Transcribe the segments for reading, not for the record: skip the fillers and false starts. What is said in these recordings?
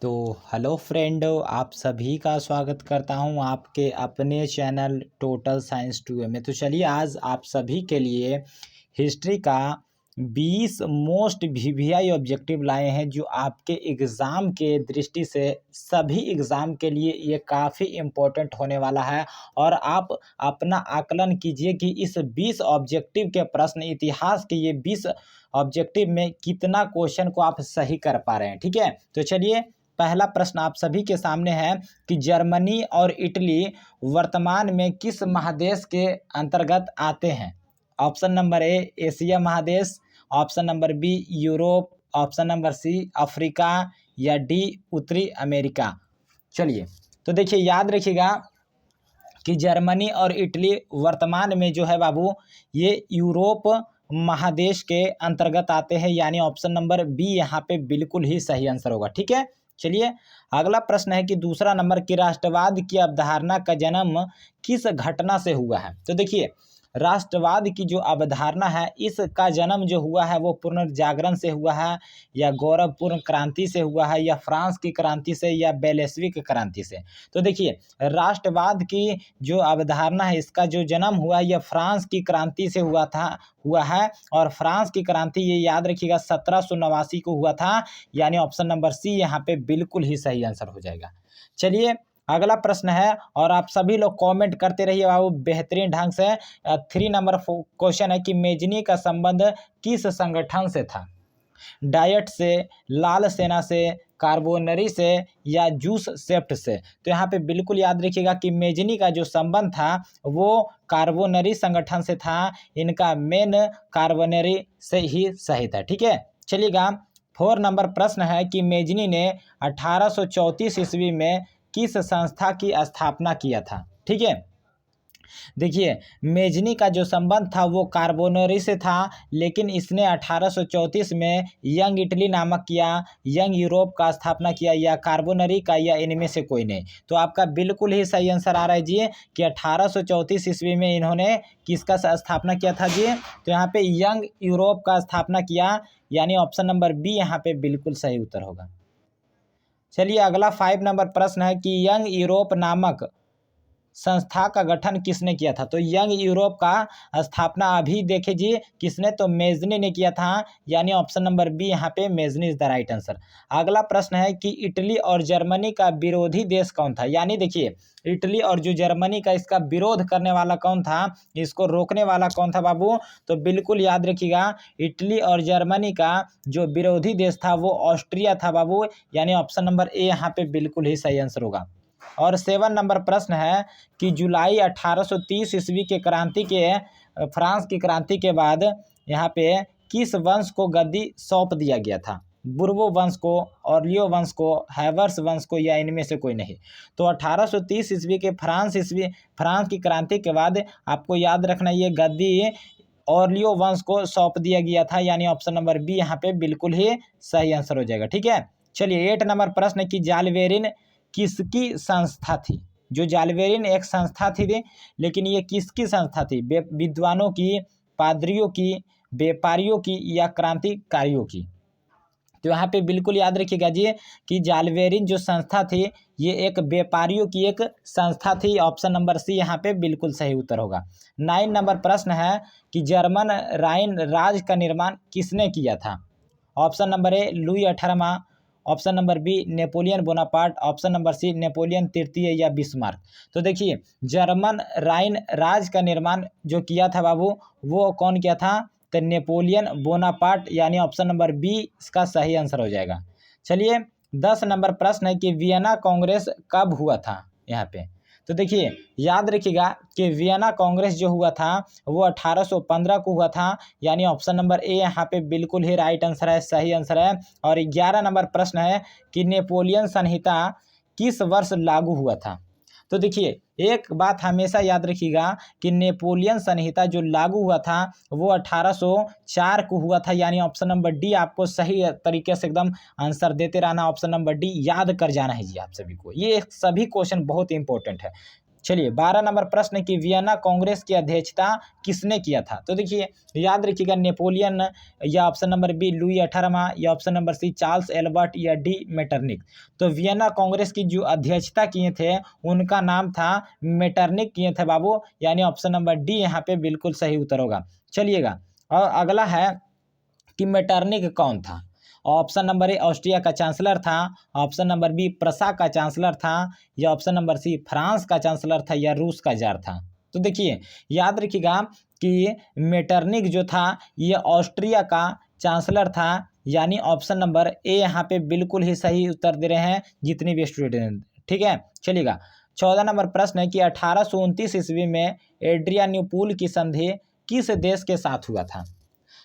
तो hello friend, आप सभी का स्वागत करता हूं आपके अपने चैनल टोटल साइंस 2 में। तो चलिए आज आप सभी के लिए हिस्ट्री का 20 मोस्ट वीवीआई ऑब्जेक्टिव लाए हैं, जो आपके एग्ज़ाम के दृष्टि से सभी एग्ज़ाम के लिए ये काफ़ी इम्पोर्टेंट होने वाला है। और आप अपना आकलन कीजिए कि इस 20 ऑब्जेक्टिव के प्रश्न, इतिहास के ये 20 ऑब्जेक्टिव में कितना क्वेश्चन को आप सही कर पा रहे हैं। ठीक है, तो चलिए पहला प्रश्न आप सभी के सामने है कि जर्मनी और इटली वर्तमान में किस महादेश के अंतर्गत आते हैं। ऑप्शन नंबर ए एशिया महादेश, option number B Europe, option number C Africa या डी उत्तरी अमेरिका। चलिए तो देखिए, याद रखिएगा कि जर्मनी और इटली वर्तमान में जो है बाबू, ये यूरोप महादेश के अंतर्गत आते हैं, यानी ऑप्शन नंबर बी यहाँ पे बिल्कुल ही सही आंसर होगा। ठीक है, चलिए अगला प्रश्न है कि दूसरा नंबर की राष्ट्रवाद की अवधारणा का जन्म किस घटना से हुआ है। तो देखिए, राष्ट्रवाद की जो अवधारणा है, इसका जन्म जो हुआ है वो पुनर्जागरण से हुआ है, या गौरवपूर्ण क्रांति से हुआ है, या फ्रांस की क्रांति से, या बेलेस्विक क्रांति से। तो देखिए, राष्ट्रवाद की जो अवधारणा है, इसका जो जन्म हुआ यह फ्रांस की क्रांति से हुआ है। और फ्रांस की क्रांति ये याद रखिएगा 1789 को हुआ था, यानी ऑप्शन नंबर सी यहाँ पे बिल्कुल ही सही आंसर हो जाएगा। चलिए अगला प्रश्न है, और आप सभी लोग कमेंट करते रहिए बाबू बेहतरीन ढंग से। 3 नंबर क्वेश्चन है कि मेजनी का संबंध किस संगठन से था। डाइट से, लाल सेना से, कार्बोनरी से, या जूस सेफ्ट से। तो यहाँ पे बिल्कुल याद रखिएगा कि मेजनी का जो संबंध था वो कार्बोनरी संगठन से था। इनका मेन कार्बोनरी से ही सही था। ठीक है, चलिएगा 4 नंबर प्रश्न है कि मेजनी ने 1834 ईस्वी में किस संस्था की स्थापना किया था। ठीक है, देखिए मेजनी का जो संबंध था वो कार्बोनरी से था, लेकिन इसने 1834 में यंग इटली नामक या यंग यूरोप का स्थापना किया, या कार्बोनरी का, या इनमें से कोई नहीं। तो आपका बिल्कुल ही सही आंसर आ रहा है जी कि 1834 ईस्वी में इन्होंने किसका स्थापना किया था जी। तो यहाँ पे यंग यूरोप का स्थापना किया, यानी ऑप्शन नंबर बी यहाँ पे बिल्कुल सही उत्तर होगा। चलिए अगला 5 नंबर प्रश्न है कि यंग यूरोप नामक संस्था का गठन किसने किया था। तो यंग यूरोप का स्थापना अभी देखे जी किसने, तो मेजनी ने किया था, यानी ऑप्शन नंबर बी यहाँ पे Mazzini is the right answer. अगला प्रश्न है कि इटली और जर्मनी का विरोधी देश कौन था। यानी देखिए, इटली और जो जर्मनी का इसका विरोध करने वाला कौन था, इसको रोकने वाला कौन था बाबू। तो बिल्कुल याद रखिएगा, इटली और जर्मनी का जो विरोधी देश था वो ऑस्ट्रिया था बाबू, यानी ऑप्शन नंबर ए यहाँ पे बिल्कुल ही सही आंसर होगा। और 7 नंबर प्रश्न है कि जुलाई 1830 ईस्वी के क्रांति के फ्रांस की क्रांति के बाद यहाँ पे किस वंश को गद्दी सौंप दिया गया था। बुर्बो वंश को, ऑर्लियो वंश को, हैवर्स वंश को, या इनमें से कोई नहीं। तो 1830 ईस्वी के फ्रांस की क्रांति के बाद आपको याद रखना, ये गद्दी ऑर्लियो वंश को सौंप दिया गया था, यानी ऑप्शन नंबर बी यहाँ पे बिल्कुल ही सही आंसर हो जाएगा। ठीक है, चलिए 8 नंबर प्रश्न की जालवेरिन किसकी संस्था थी। जो जालवेरिन एक संस्था थी, लेकिन ये किसकी संस्था थी। विद्वानों की, पादरियों की, व्यापारियों की, या क्रांतिकारियों की। तो यहाँ पे बिल्कुल याद रखिएगा जी कि जालवेरिन जो संस्था थी ये एक व्यापारियों की एक संस्था थी, ऑप्शन नंबर सी यहाँ पे बिल्कुल सही उत्तर होगा। 9 नंबर प्रश्न है कि जर्मन राइन राज का निर्माण किसने किया था। ऑप्शन नंबर ए लुई 18वां, option number B Napoleon Bonaparte, option number C Napoleon तृतीय, या बिस्मार्क। तो देखिए, जर्मन राइन राज का निर्माण जो किया था बाबू, वो कौन किया था, तो नेपोलियन बोनापार्ट, यानी ऑप्शन नंबर बी इसका सही आंसर हो जाएगा। चलिए 10 नंबर प्रश्न है कि वियना कांग्रेस कब हुआ था यहाँ पे। तो देखिए याद रखिएगा कि वियना कांग्रेस जो हुआ था वो 1815 को हुआ था, यानी ऑप्शन नंबर ए यहाँ पे बिल्कुल ही राइट आंसर है, सही आंसर है। और 11 नंबर प्रश्न है कि नेपोलियन संहिता किस वर्ष लागू हुआ था। तो देखिए एक बात हमेशा याद रखिएगा कि नेपोलियन संहिता जो लागू हुआ था वो 1804 को हुआ था, यानी ऑप्शन नंबर डी आपको सही तरीके से एकदम आंसर देते रहना, ऑप्शन नंबर डी याद कर जाना है जी आप सभी को। ये सभी क्वेश्चन बहुत इंपॉर्टेंट है। चलिए 12 नंबर प्रश्न की वियना कांग्रेस की अध्यक्षता किसने किया था? तो देखिए याद रखिएगा, नेपोलियन, या ऑप्शन नंबर बी लुई 18वां, या option number C Charles Albert, या डी मेटरनिक। तो वियना कांग्रेस की जो अध्यक्षता किए थे उनका नाम था मेटरनिक किए थे बाबू, यानी ऑप्शन नंबर डी यहाँ पे बिल्कुल सही उत्तर होगा। चलिएगा, और अगला है कि मेटरनिक कौन था? ऑप्शन नंबर ए ऑस्ट्रिया का चांसलर था, ऑप्शन नंबर बी प्रसा का चांसलर था, या ऑप्शन नंबर सी फ्रांस का चांसलर था, या रूस का जार था। तो देखिए याद रखिएगा कि मेटरनिक जो था ये ऑस्ट्रिया का चांसलर था, यानी ऑप्शन नंबर ए यहाँ पे बिल्कुल ही सही उत्तर दे रहे हैं जितने भी स्टूडेंट, ठीक है। चलिएगा 14 नंबर प्रश्न है कि 1829 ईस्वी में एड्रियानोपुल की संधि किस देश के साथ हुआ था?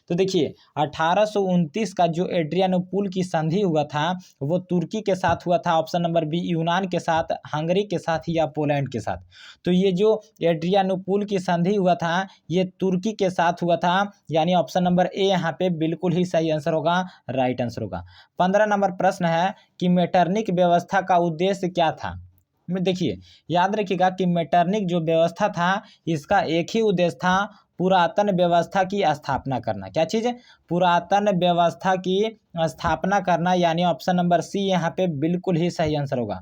तो देखिए 1829 का जो एड्रियानोपुल की संधि हुआ था वो तुर्की के साथ हुआ था, ऑप्शन नंबर बी यूनान के साथ, हंगरी के साथ, या पोलैंड के साथ। तो ये जो एड्रियानोपुल की संधि हुआ था ये तुर्की के साथ हुआ था, यानी ऑप्शन नंबर ए यहाँ पे बिल्कुल ही सही आंसर होगा, राइट आंसर होगा। 15 नंबर प्रश्न है कि मेटरनिक व्यवस्था का उद्देश्य क्या था? में देखिए याद रखिएगा कि मेटरनिक जो व्यवस्था था इसका एक ही उद्देश्य था, पुरातन व्यवस्था की स्थापना करना। क्या चीज़ है? पुरातन व्यवस्था की स्थापना करना, यानी ऑप्शन नंबर सी यहाँ पे बिल्कुल ही सही आंसर होगा।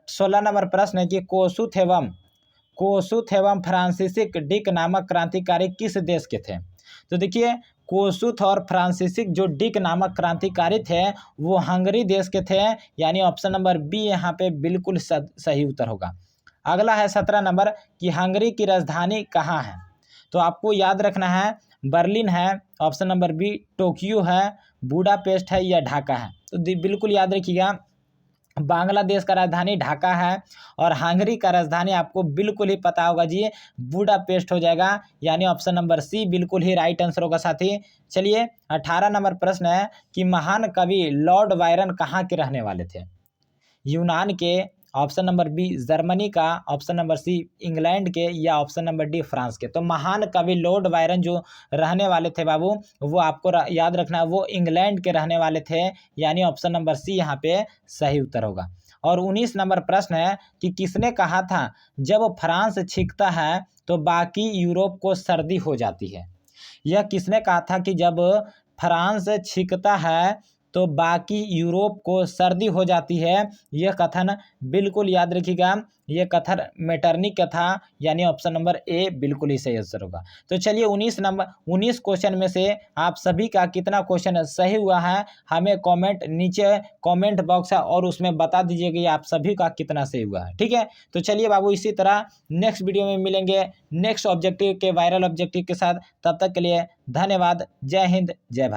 16 नंबर प्रश्न है कि कोसुथ एवं फ्रांसिसिक डिक नामक क्रांतिकारी किस देश के थे? तो देखिए कोसुथ और फ्रांसिसिक जो डिक नामक क्रांतिकारी थे वो हंगरी देश के थे, यानी ऑप्शन नंबर बी यहाँ पे बिल्कुल सही उत्तर होगा। अगला है 17 नंबर कि हंगरी की राजधानी कहाँ है? तो आपको याद रखना है बर्लिन है, ऑप्शन नंबर बी टोक्यो है, बुडापेस्ट है, या ढाका है। तो बिल्कुल याद रखिएगा बांग्लादेश का राजधानी ढाका है, और हंगरी का राजधानी आपको बिल्कुल ही पता होगा जी, बुडापेस्ट हो जाएगा, यानी ऑप्शन नंबर सी बिल्कुल ही राइट आंसर होगा साथी। चलिए 18 नंबर प्रश्न है कि महान कवि लॉर्ड बायरन कहाँ के रहने वाले थे? यूनान के, ऑप्शन नंबर बी जर्मनी का, ऑप्शन नंबर सी इंग्लैंड के, या ऑप्शन नंबर डी फ्रांस के। तो महान कवि लॉर्ड बायरन जो रहने वाले थे बाबू वो आपको याद रखना है वो इंग्लैंड के रहने वाले थे, यानी ऑप्शन नंबर सी यहाँ पे सही उत्तर होगा। और 19 नंबर प्रश्न है कि किसने कहा था जब फ्रांस छींकता है तो बाकी यूरोप को सर्दी हो जाती है? यह किसने कहा था कि जब फ्रांस छींकता है तो बाकी यूरोप को सर्दी हो जाती है? यह कथन बिल्कुल याद रखिएगा, यह कथन मेटरनिक का था, यानी ऑप्शन नंबर ए बिल्कुल ही सही आंसर होगा। तो चलिए 19 क्वेश्चन में से आप सभी का कितना क्वेश्चन सही हुआ है हमें कमेंट नीचे कमेंट बॉक्स है और उसमें बता दीजिएगा कि आप सभी का कितना सही हुआ है, ठीक है। तो चलिए बाबू इसी तरह नेक्स्ट वीडियो में मिलेंगे नेक्स्ट ऑब्जेक्टिव के वायरल ऑब्जेक्टिव के साथ, तब तक के लिए धन्यवाद। जय हिंद, जय भारत।